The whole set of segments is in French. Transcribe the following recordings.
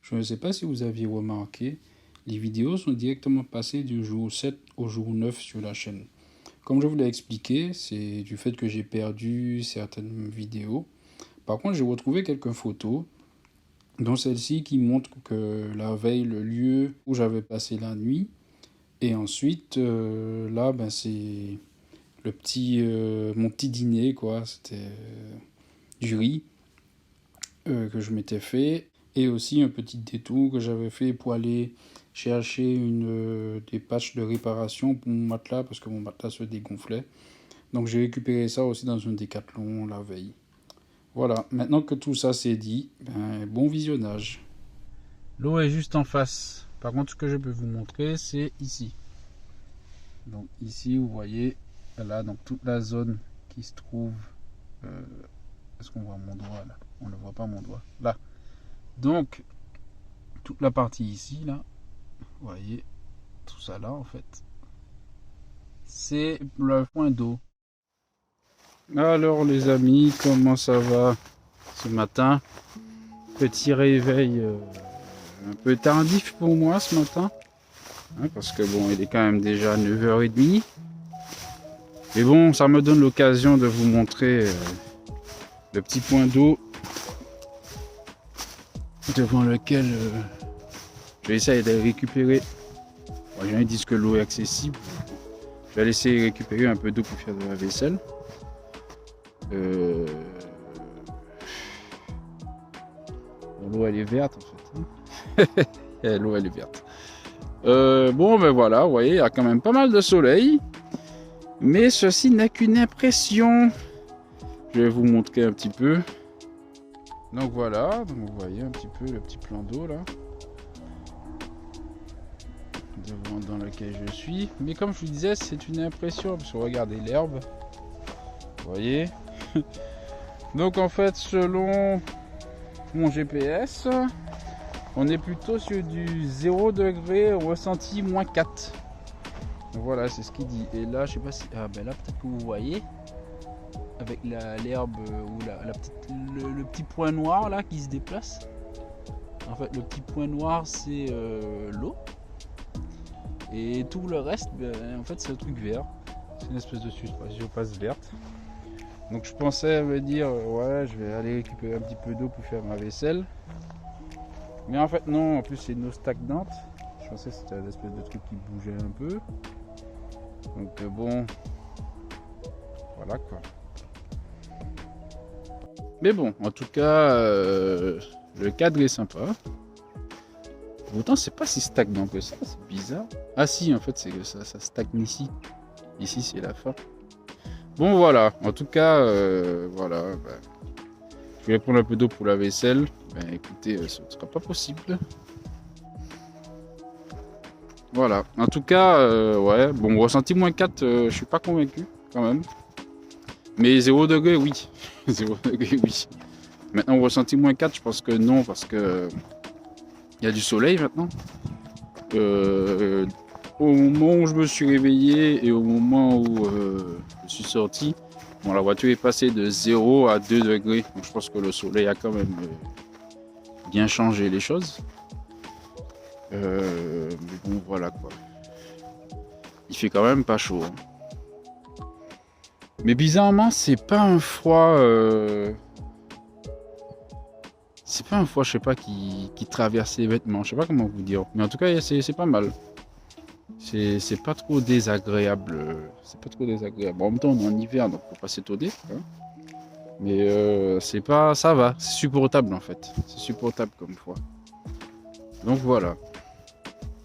Je ne sais pas si vous aviez remarqué, les vidéos sont directement passées du jour 7 au jour 9 sur la chaîne. Comme je vous l'ai expliqué, c'est du fait que j'ai perdu certaines vidéos. Par contre, j'ai retrouvé quelques photos, dont celle-ci qui montre que la veille, le lieu où j'avais passé la nuit. Et ensuite, là, ben, c'est mon petit dîner, quoi. C'était du riz que je m'étais fait. Et aussi un petit détour que j'avais fait pour aller chercher des patchs de réparation pour mon matelas, parce que mon matelas se dégonflait. Donc j'ai récupéré ça aussi dans un décathlon la veille. Voilà, maintenant que tout ça c'est dit, ben, bon visionnage. L'eau est juste en face. Par contre, ce que je peux vous montrer, c'est ici. Donc ici, vous voyez, là, donc toute la zone qui se trouve... Est-ce qu'on voit mon doigt là? On ne voit pas mon doigt. Là. Donc, toute la partie ici, là, vous voyez, tout ça là, en fait, c'est le point d'eau. Alors les amis, comment ça va ce matin? Petit réveil un peu tardif pour moi ce matin, hein, parce que bon, il est quand même déjà 9h30. Et bon, ça me donne l'occasion de vous montrer le petit point d'eau devant lequel je vais essayer de récupérer. Bon, les gens disent que l'eau est accessible. Je vais laisser récupérer un peu d'eau pour faire de la vaisselle. L'eau elle est verte en fait. L'eau elle est verte. Bon ben voilà, vous voyez, il y a quand même pas mal de soleil. Mais ceci n'est qu'une impression. Je vais vous montrer un petit peu. Donc voilà, donc vous voyez un petit peu le petit plan d'eau là. Dans lequel je suis. Mais comme je vous disais, c'est une impression. Parce que regardez l'herbe. Vous voyez. Donc en fait, selon mon GPS, on est plutôt sur du 0 degré ressenti moins 4. Donc voilà, c'est ce qu'il dit. Et là, je sais pas si... Ah ben là, peut-être que vous voyez. Avec l'herbe ou le petit point noir là qui se déplace. En fait, le petit point noir, c'est l'eau. Et tout le reste, ben, en fait, c'est un truc vert. C'est une espèce de surface verte. Donc je pensais me dire, ouais, je vais aller récupérer un petit peu d'eau pour faire ma vaisselle. Mais en fait, non, en plus, c'est une eau stagnante. Je pensais que c'était une espèce de truc qui bougeait un peu. Donc bon, voilà quoi. Mais bon, en tout cas, le cadre est sympa. Pourtant, c'est pas si stagnant que ça, c'est bizarre. Ah si, en fait, c'est que ça stagne ici. Ici, c'est la fin. Bon, voilà. En tout cas, voilà. Ben, je voulais prendre un peu d'eau pour la vaisselle. Ben, écoutez, ce ne sera pas possible. Voilà. En tout cas, ouais. Bon, ressenti moins 4, je suis pas convaincu, quand même. Mais 0 degré, oui. 0 degré, oui. Maintenant, ressenti moins 4, je pense que non, parce que il y a du soleil maintenant. Au moment où je me suis réveillé et au moment où je suis sorti, bon, la voiture est passée de 0 à 2 degrés. Donc je pense que le soleil a quand même bien changé les choses. Mais bon, voilà quoi. Il fait quand même pas chaud. Hein. Mais bizarrement, c'est pas un froid. C'est pas un froid, je sais pas, qui traverse les vêtements. Je sais pas comment vous dire. Mais en tout cas, c'est pas mal. C'est pas trop désagréable. C'est pas trop désagréable. Bon, en même temps, on est en hiver, donc faut pas s'étonner. Hein. Mais c'est pas. Ça va. C'est supportable en fait. C'est supportable comme froid. Donc voilà.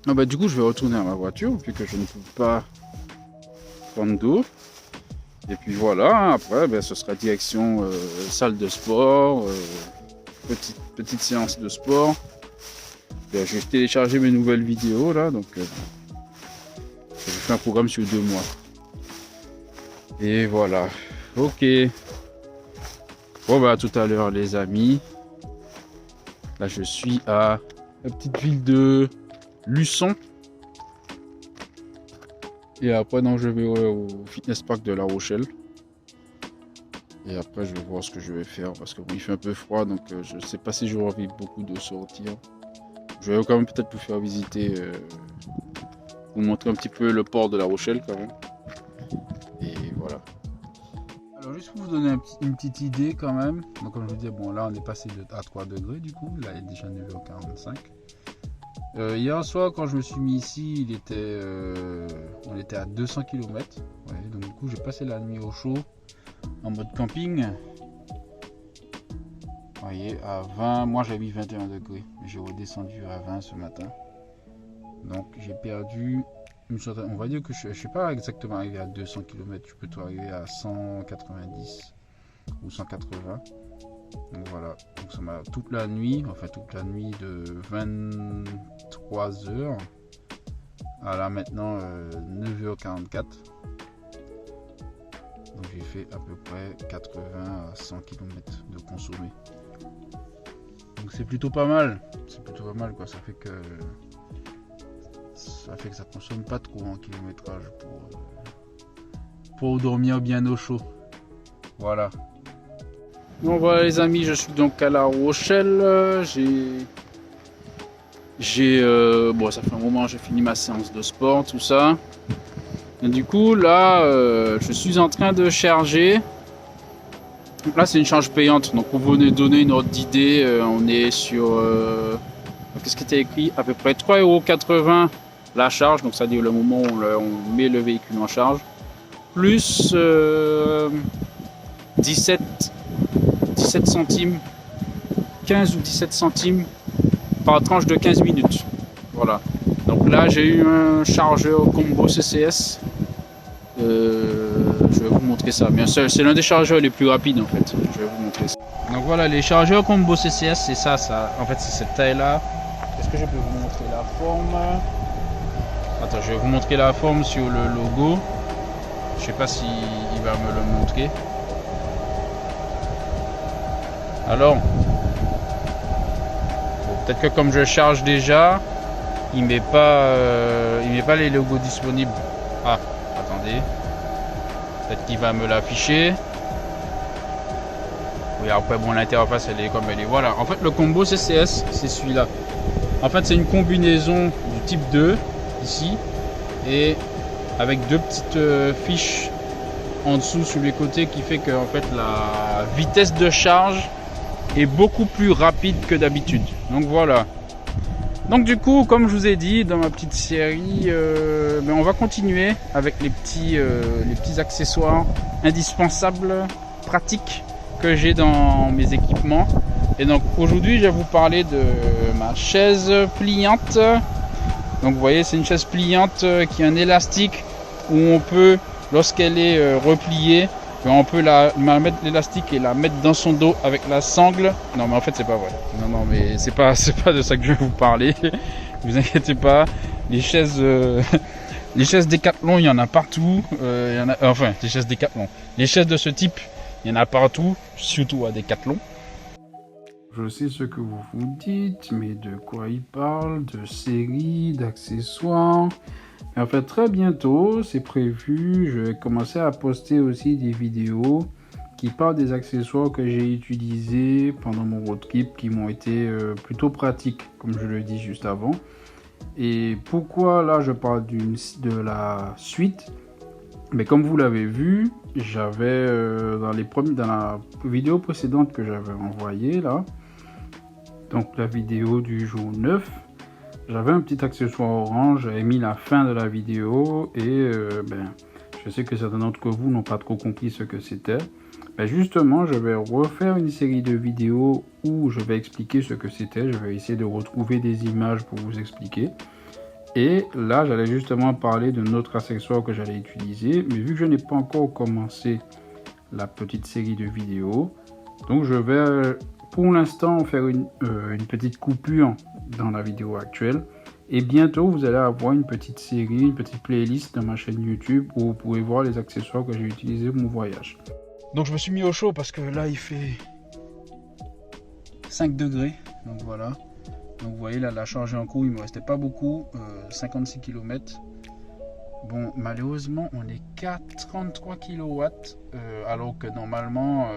Ah bah, du coup, je vais retourner à ma voiture, vu que je ne peux pas prendre d'eau. Et puis voilà, après, ben, ce sera direction salle de sport, petite séance de sport. Ben, je vais télécharger mes nouvelles vidéos là, donc je fais un programme sur 2 mois. Et voilà, ok. Bon bah à tout à l'heure les amis. Là je suis à la petite ville de Luçon. Et après non, je vais au fitness park de La Rochelle. Et après je vais voir ce que je vais faire parce que bon, il fait un peu froid, donc je sais pas si j'aurai envie beaucoup de sortir. Je vais quand même peut-être vous faire visiter, vous montrer un petit peu le port de La Rochelle quand même. Et voilà. Alors juste pour vous donner une petite idée quand même. Donc comme je vous disais, bon là on est passé à 3 degrés du coup. Là il est déjà 9h45. Hier soir quand je me suis mis ici, on était à 200 km. Ouais, donc du coup j'ai passé la nuit au chaud en mode camping. Vous voyez, à 20, moi j'avais mis 21 degrés, j'ai redescendu à 20 ce matin. Donc j'ai perdu une certaine, on va dire que je ne suis pas exactement arrivé à 200 km, je peux tout arriver à 190 ou 180. Donc voilà, donc ça m'a toute la nuit de 23 heures à là maintenant 9h44. Donc j'ai fait à peu près 80 à 100 km de consommé. Donc c'est plutôt pas mal. C'est plutôt pas mal quoi. Ça fait que ça consomme pas trop en kilométrage pour dormir bien au chaud. Voilà. Bon voilà les amis, je suis donc à La Rochelle. Bon ça fait un moment, j'ai fini ma séance de sport, tout ça. Et du coup là, je suis en train de charger. Donc là c'est une charge payante. Donc pour vous donner une ordre d'idée, on est sur qu'est-ce qui était écrit, à peu près 3,80 € la charge. Donc c'est-à-dire le moment où on met le véhicule en charge, plus 17 centimes, 15 ou 17 centimes par tranche de 15 minutes. Voilà. Donc là, j'ai eu un chargeur combo CCS. Je vais vous montrer ça. Bien sûr, c'est l'un des chargeurs les plus rapides en fait. Je vais vous montrer ça. Donc voilà, les chargeurs combo CCS, c'est ça. En fait, c'est cette taille-là. Est-ce que je peux vous montrer la forme? Attends, je vais vous montrer la forme sur le logo. Je sais pas si il va me le montrer. Alors, peut-être que comme je charge déjà, il met pas les logos disponibles. Ah, attendez. Peut-être qu'il va me l'afficher. Oui, après bon, l'interface elle est comme elle est. Voilà. En fait, le combo CCS, c'est celui-là. En fait, c'est une combinaison du type 2 ici et avec deux petites fiches en dessous sur les côtés qui fait que en fait la vitesse de charge est beaucoup plus rapide que d'habitude. Donc voilà. Donc du coup, comme je vous ai dit dans ma petite série, on va continuer avec les petits accessoires indispensables, pratiques que j'ai dans mes équipements. Et donc aujourd'hui, je vais vous parler de ma chaise pliante. Donc vous voyez, c'est une chaise pliante qui a un élastique où on peut, lorsqu'elle est repliée, on peut mettre l'élastique et la mettre dans son dos avec la sangle. Non mais en fait c'est pas vrai. Non mais c'est pas de ça que je vais vous parler. Vous inquiétez pas. Les chaises Decathlon, il y en a partout. Enfin les chaises Decathlon. Les chaises de ce type, il y en a partout, surtout à Decathlon. Je sais ce que vous vous dites, mais de quoi il parle? De séries, d'accessoires. En fait, très bientôt, c'est prévu, je vais commencer à poster aussi des vidéos qui parlent des accessoires que j'ai utilisés pendant mon road trip, qui m'ont été plutôt pratiques, comme je le dis juste avant. Et pourquoi là je parle de la suite? Mais comme vous l'avez vu, j'avais dans la vidéo précédente que j'avais envoyée là, donc la vidéo du jour 9, j'avais un petit accessoire orange, j'avais mis la fin de la vidéo et je sais que certains d'entre vous n'ont pas trop compris ce que c'était. Mais justement, je vais refaire une série de vidéos où je vais expliquer ce que c'était. Je vais essayer de retrouver des images pour vous expliquer. Et là, j'allais justement parler d'un autre accessoire que j'allais utiliser. Mais vu que je n'ai pas encore commencé la petite série de vidéos, donc je vais pour l'instant faire une petite coupure dans la vidéo actuelle. Et bientôt, vous allez avoir une petite série, une petite playlist dans ma chaîne YouTube où vous pourrez voir les accessoires que j'ai utilisés pour mon voyage. Donc je me suis mis au chaud parce que là il fait 5 degrés. Donc voilà. Donc vous voyez là, la charge en cours, il me restait pas beaucoup, 56 km. Bon, malheureusement, on est qu'à 33 kW, alors que normalement,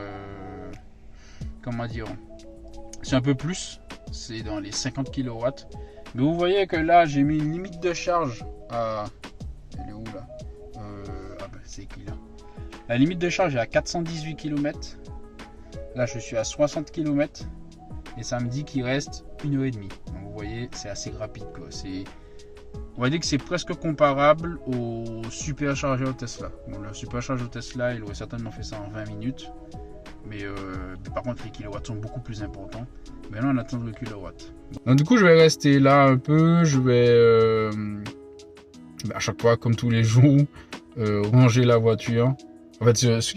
comment dire, c'est un peu plus. c'est dans les 50 kW. Mais vous voyez que là, j'ai mis une limite de charge à... Elle est où là? Ah ben c'est écrit là. La limite de charge est à 418 km. Là, je suis à 60 km. Et ça me dit qu'il reste 1h30. Donc vous voyez, c'est assez rapide quoi. On va dire que c'est presque comparable au superchargeur Tesla. Bon, le superchargeur Tesla, il aurait certainement fait ça en 20 minutes. Mais par contre, les kilowatts sont beaucoup plus importants. Mais là, on attend le kilowatt. Donc, du coup, je vais rester là un peu. Je vais, à chaque fois, comme tous les jours, ranger la voiture. En fait, ce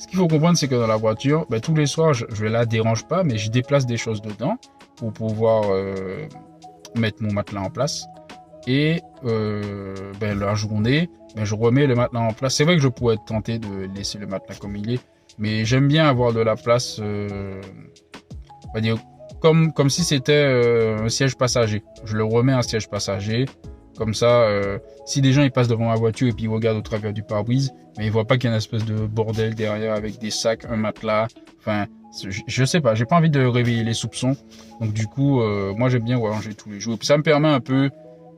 qu'il faut comprendre, c'est que dans la voiture, tous les soirs, je ne la dérange pas, mais je déplace des choses dedans pour pouvoir mettre mon matelas en place. Et la journée, je remets le matelas en place. C'est vrai que je pourrais être tenté de laisser le matelas comme il est, mais j'aime bien avoir de la place, on va dire, comme si c'était un siège passager. Je le remets en siège passager. Comme ça, si des gens ils passent devant ma voiture et puis ils regardent au travers du pare-brise, mais ils voient pas qu'il y a une espèce de bordel derrière avec des sacs, un matelas. Enfin, je sais pas, j'ai pas envie de réveiller les soupçons. Donc du coup, moi j'aime bien ranger tous les jours. Et puis ça me permet un peu,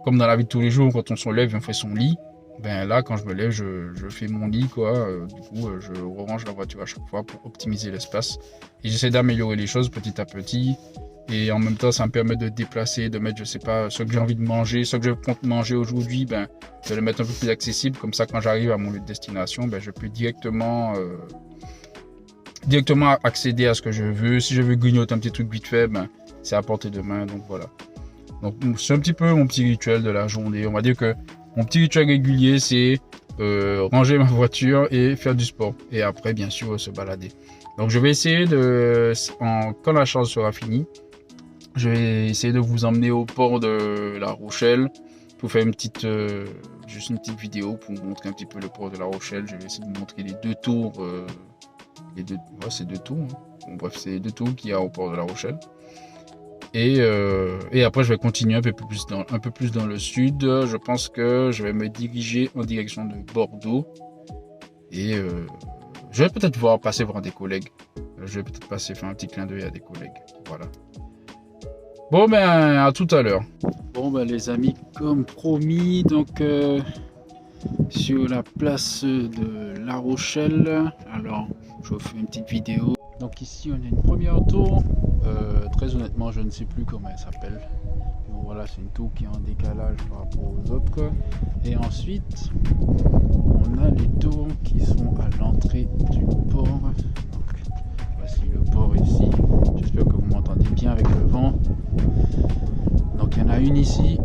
comme dans la vie de tous les jours, quand on se lève et on fait son lit. Ben là, quand je me lève, je fais mon lit quoi. Du coup, je range la voiture à chaque fois pour optimiser l'espace. Et j'essaie d'améliorer les choses petit à petit. Et en même temps, ça me permet de déplacer, de mettre, je sais pas, ce que j'ai envie de manger, ce que je compte manger aujourd'hui, de le mettre un peu plus accessible. Comme ça, quand j'arrive à mon lieu de destination, je peux directement accéder à ce que je veux. Si je veux grignoter un petit truc vite fait, c'est à portée de main. Donc voilà. Donc c'est un petit peu mon petit rituel de la journée. On va dire que mon petit rituel régulier, c'est ranger ma voiture et faire du sport. Et après, bien sûr, se balader. Donc je vais essayer quand la charge sera finie, je vais essayer de vous emmener au port de La Rochelle pour faire juste une petite vidéo pour vous montrer un petit peu le port de La Rochelle. Je vais essayer de vous montrer les deux tours. C'est deux tours. Hein. Bon, bref, c'est les deux tours qu'il y a au port de La Rochelle. Et après, je vais continuer un peu plus dans le sud. Je pense que je vais me diriger en direction de Bordeaux. Et je vais peut-être passer voir des collègues. Je vais peut-être faire un petit clin d'œil à des collègues. Voilà. Bon, à tout à l'heure. Bon, les amis, comme promis, donc sur la place de La Rochelle. Alors, je vous fais une petite vidéo. Donc ici, on a une première tour. Très honnêtement, je ne sais plus comment elle s'appelle. Bon, voilà, c'est une tour qui est en décalage par rapport aux autres, quoi. Et ensuite, on a les tours qui sont à l'entrée du port. Donc, voici le port ici. J'espère que vous m'entendez bien avec le vent. Donc il y en a une ici.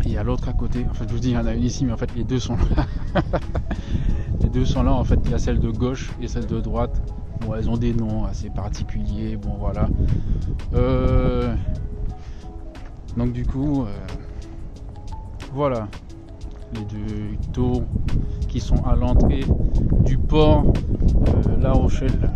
Et il y a l'autre à côté. En fait, je vous dis, il y en a une ici, mais en fait, les deux sont là. Les deux sont là. En fait, il y a celle de gauche et celle de droite. Bon, elles ont des noms assez particuliers. Bon, voilà. Donc du coup, voilà. Les deux tours qui sont à l'entrée du port La Rochelle.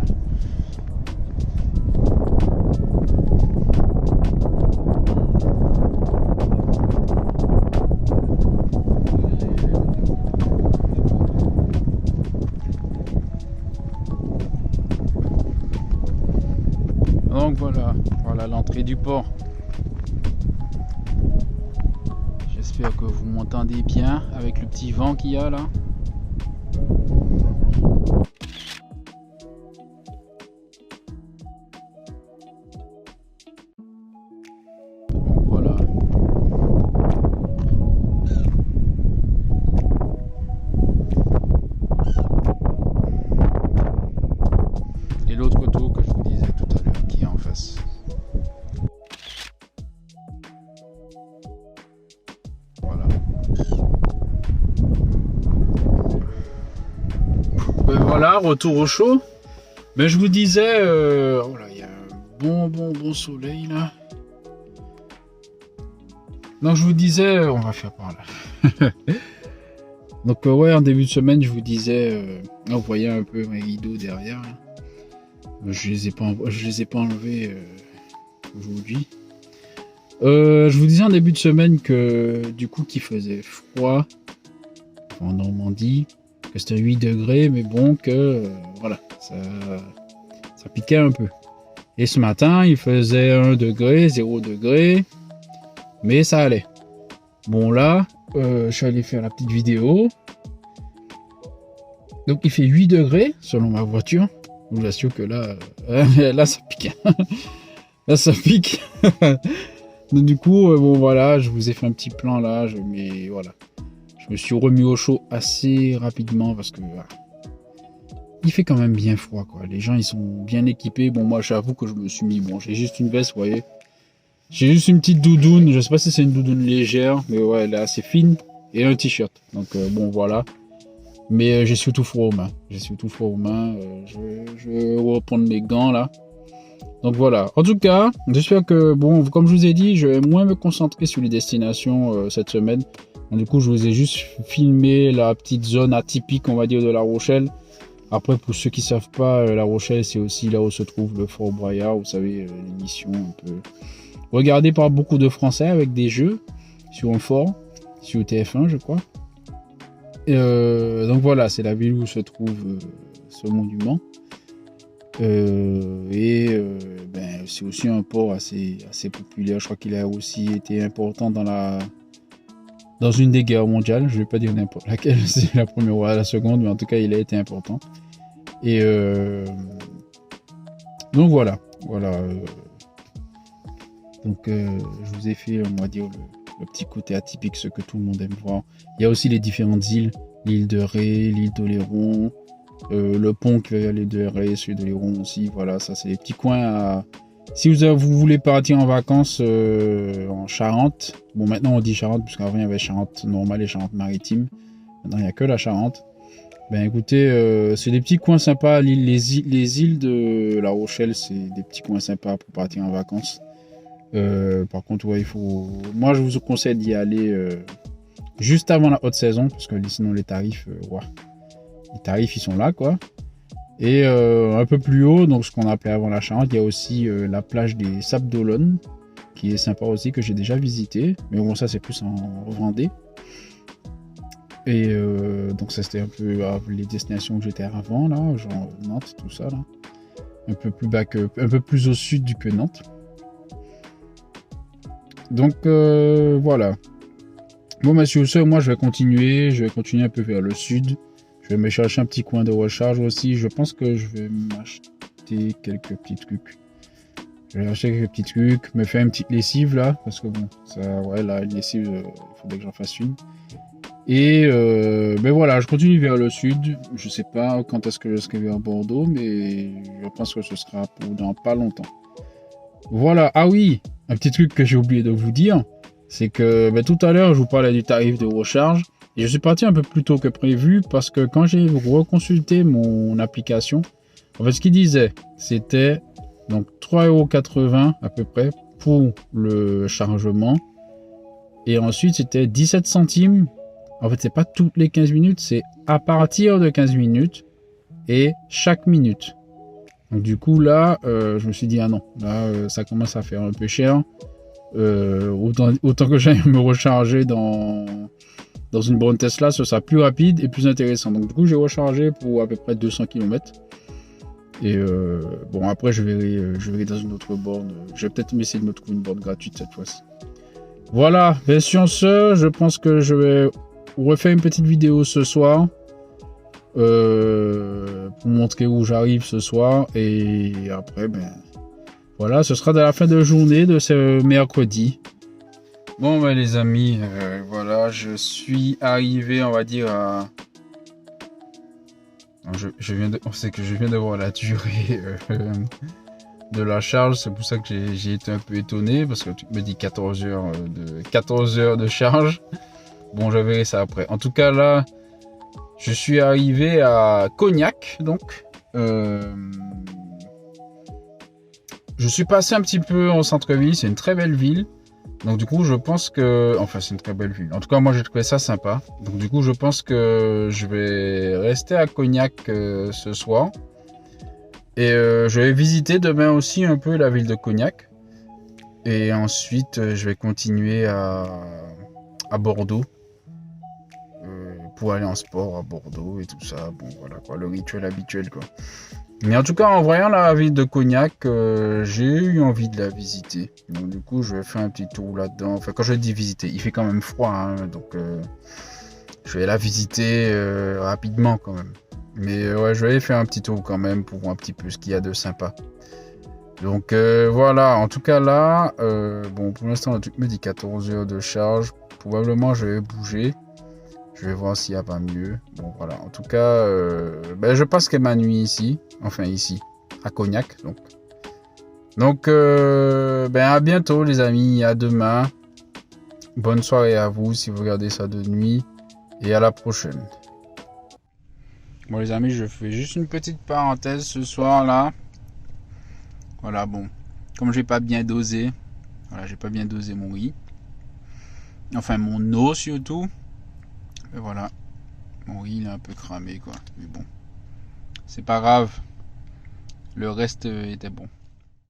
Donc voilà l'entrée du port. J'espère que vous m'entendez bien avec le petit vent qu'il y a là. Donc voilà. Et l'autre tour que je vous disais tout à l'heure qui est en face. Voilà. Voilà, retour au chaud. Mais je vous disais, voilà, il y a un bon soleil là. Donc je vous disais, on va faire par là. Donc ouais, en début de semaine, je vous disais, vous voyez un peu mes rideaux derrière. Là. Je les ai pas enlevés aujourd'hui. Je vous disais en début de semaine que du coup qu'il faisait froid en Normandie, que c'était 8 degrés, mais bon que voilà, ça Ça piquait un peu. Et ce matin, il faisait 1 degré, 0 degré. Mais ça allait. Bon là, je suis allé faire la petite vidéo. Donc il fait 8 degrés selon ma voiture. Je vous assure que là, là ça pique. Là ça pique. Donc du coup, bon voilà, je vous ai fait un petit plan là. Mais voilà. Je me suis remis au chaud assez rapidement parce que il fait quand même bien froid quoi. Les gens ils sont bien équipés. Bon moi j'avoue que je me suis mis, bon j'ai juste une veste, vous voyez. J'ai juste une petite doudoune, je sais pas si c'est une doudoune légère, mais ouais elle est assez fine. Et un t-shirt. Donc bon voilà. Mais j'ai surtout froid aux mains. Je vais reprendre mes gants là. Donc voilà. En tout cas, j'espère que, bon, comme je vous ai dit, je vais moins me concentrer sur les destinations cette semaine. Donc, du coup, je vous ai juste filmé la petite zone atypique, on va dire, de La Rochelle. Après, pour ceux qui ne savent pas, La Rochelle, c'est aussi là où se trouve le Fort Boyard. Vous savez, l'émission un peu regardée par beaucoup de Français avec des jeux sur un fort, sur TF1, je crois. Donc voilà, c'est la ville où se trouve ce monument. C'est aussi un port assez populaire. Je crois qu'il a aussi été important dans une des guerres mondiales. Je ne vais pas dire n'importe laquelle, c'est la première ou la seconde, mais en tout cas, il a été important. Et donc voilà. Je vous ai fait, on va dire, le petit côté atypique, ce que tout le monde aime voir. Il y a aussi les différentes îles, l'île de Ré, l'île d'Oléron, le pont qui va y aller de Ré, celui d'Oléron aussi. Voilà, ça c'est les petits coins à... Si vous voulez partir en vacances en Charente, bon maintenant on dit Charente, puisqu'avant il y avait Charente normale et Charente maritime. Maintenant il n'y a que la Charente. Ben écoutez, c'est des petits coins sympas. Les îles de La Rochelle, c'est des petits coins sympas pour partir en vacances. Par contre, ouais, moi je vous conseille d'y aller juste avant la haute saison, parce que sinon les tarifs, les tarifs ils sont là quoi. Et un peu plus haut, donc ce qu'on appelait avant la Charente, il y a aussi la plage des Sables d'Olonne, qui est sympa aussi, que j'ai déjà visité. Mais bon, ça c'est plus en Vendée. Et donc ça c'était un peu les destinations que j'étais avant là, genre Nantes, tout ça là. Un peu plus au sud que Nantes. Donc voilà. Bon monsieur, moi je vais continuer un peu vers le sud. Je vais me chercher un petit coin de recharge aussi. Je pense que je vais m'acheter quelques petits trucs. Me faire une petite lessive là, parce que bon, ça, ouais, là, une lessive, il faudrait que j'en fasse une. Et ben voilà, je continue vers le sud. Je sais pas quand est-ce que je serai vers Bordeaux, mais je pense que ce sera dans pas longtemps. Voilà, ah oui, un petit truc que j'ai oublié de vous dire, c'est que tout à l'heure, je vous parlais du tarif de recharge. Et je suis parti un peu plus tôt que prévu parce que quand j'ai reconsulté mon application, en fait, ce qu'il disait, c'était donc 3,80 € à peu près pour le chargement. Et ensuite, c'était 17 centimes. En fait, c'est pas toutes les 15 minutes, c'est à partir de 15 minutes et chaque minute. Donc du coup, là, je me suis dit, ah non, là, ça commence à faire un peu cher. Autant que j'aille me recharger dans une bonne Tesla, ce sera plus rapide et plus intéressant. Donc du coup, j'ai rechargé pour à peu près 200 km. Et bon, après, je verrai dans une autre borne. Je vais peut-être essayer de me trouver une borne gratuite cette fois-ci. Voilà, mais sur ce, je pense que je vais refaire une petite vidéo ce soir. Pour montrer où j'arrive ce soir. Et après, voilà, ce sera de la fin de journée de ce mercredi. Bon les amis, voilà, je suis arrivé, on va dire à... je viens de voir la durée de la charge, c'est pour ça que j'ai été un peu étonné, parce que tu me dis 14 heures de charge. Bon, je verrai ça après. En tout cas là, je suis arrivé à Cognac, donc. Je suis passé un petit peu en centre-ville, c'est une très belle ville. Donc du coup, je pense que... Enfin, c'est une très belle ville. En tout cas, moi, j'ai trouvé ça sympa. Donc du coup, je pense que je vais rester à Cognac ce soir. Et je vais visiter demain aussi un peu la ville de Cognac. Et ensuite, je vais continuer à Bordeaux. Pour aller en sport à Bordeaux et tout ça. Bon, voilà quoi, le rituel habituel quoi. Mais en tout cas, en voyant la ville de Cognac, j'ai eu envie de la visiter. Donc du coup, je vais faire un petit tour là-dedans. Enfin, quand je dis visiter, il fait quand même froid, hein, donc je vais la visiter rapidement quand même. Mais ouais, je vais aller faire un petit tour quand même pour voir un petit peu ce qu'il y a de sympa. Donc voilà, en tout cas là, bon pour l'instant le truc me dit 14 heures de charge. Probablement je vais bouger. Je vais voir s'il n'y a pas mieux. Bon voilà, en tout cas, ben, je passerai ma nuit ici. Enfin ici, à Cognac. Donc ben, à bientôt les amis, à demain. Bonne soirée à vous si vous regardez ça de nuit. Et à la prochaine. Bon les amis, je fais juste une petite parenthèse ce soir là. Voilà, bon, comme j'ai pas bien dosé, voilà, j'ai pas bien dosé mon riz, enfin mon eau surtout, et voilà, mon riz il est un peu cramé quoi, mais bon, c'est pas grave, le reste était bon.